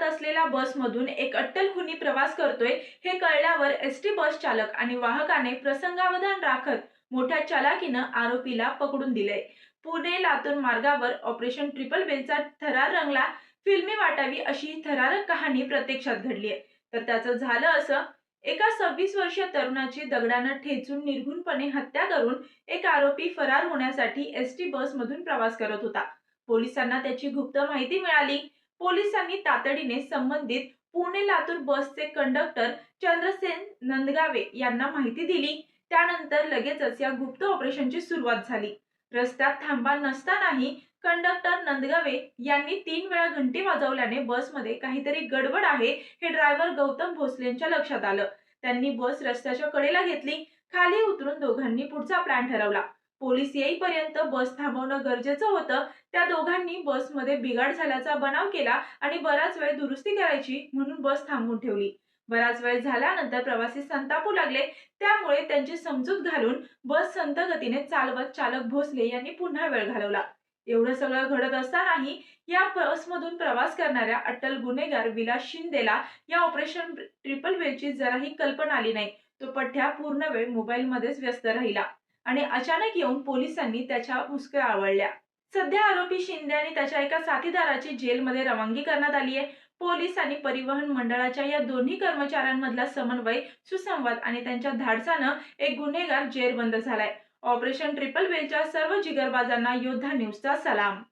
जात असलेल्या बसमधून एक अट्टल खुनी प्रवास करतोय हे कळल्यावर एसटी बस चालक आणि वाहकाने प्रसंगावधान राखत मोठ्या चालाकीनं आरोपीला पकडून दिले। पुणे लातूर मार्गावर ऑपरेशन ट्रिपल बेलचा थरार रंगला। फिल्मी वाटावी अशी ही थरारक कहाणी प्रत्यक्षात घडली आहे। तर त्याचं झालं असं, एका 26 वर्षीय तरुणाची दगडानं ठेचून निर्घृणपणे हत्या करून एक आरोपी फरार होण्यासाठी एसटी बसमधून प्रवास करत होता। पोलिसांना त्याची गुप्त माहिती मिळाली। पोलिसांनी तातडीने संबंधित पुणे लातूर बसचे कंडक्टर चंद्रसेन नंदगावे यांना माहिती दिली। त्यानंतर लगेचच या गुप्त ऑपरेशनची सुरुवात झाली। रस्त्यात थांबा नसतानाही कंडक्टर नंदगावे यांनी 3 वेळा घंटी वाजवल्याने बसमध्ये काहीतरी गडबड आहे हे ड्रायव्हर गौतम भोसलेंच्या लक्षात आलं। त्यांनी बस रस्त्याच्या कडेला घेतली। खाली उतरून दोघांनी पुढचा प्लॅन ठरवला। पोलीस येईपर्यंत बस थांबवणं गरजेचं होतं। त्या दोघांनी बसमध्ये बिघाड झाल्याचा बनाव केला आणि बराच वेळ दुरुस्ती करायची म्हणून बस थांबवून ठेवली। बराच वेळ झाल्यानंतर प्रवासी संतापू लागले। त्यामुळे त्यांची समजूत घालून बस संथ गतीने चालवत चालक भोसले यांनी पुन्हा वेळ घालवला। एवढं सगळं घडत असतानाही या बसमधून प्रवास करणाऱ्या अट्टल गुन्हेगार विलास शिंदेला या ऑपरेशन ट्रिपल बेलची जराही कल्पना आली नाही। तो पठ्ठ्या पूर्ण वेळ मोबाईलमध्येच व्यस्त राहिला आणि अचानक येऊन पोलिसांनी त्याच्या मुसक्या आवळल्या। सध्या आरोपी शिंदे आणि त्याच्या एका साथीदाराची जेलमध्ये रवानगी करण्यात आली आहे। पोलीस आणि परिवहन मंडळाच्या या दोन्ही कर्मचाऱ्यांमधला समन्वय, सुसंवाद आणि त्यांच्या धाडसानं एक गुन्हेगार जेरबंद झालाय। ऑपरेशन ट्रिपल बेलच्या सर्व जिगरबाजांना योद्धा न्यूजचा सलाम।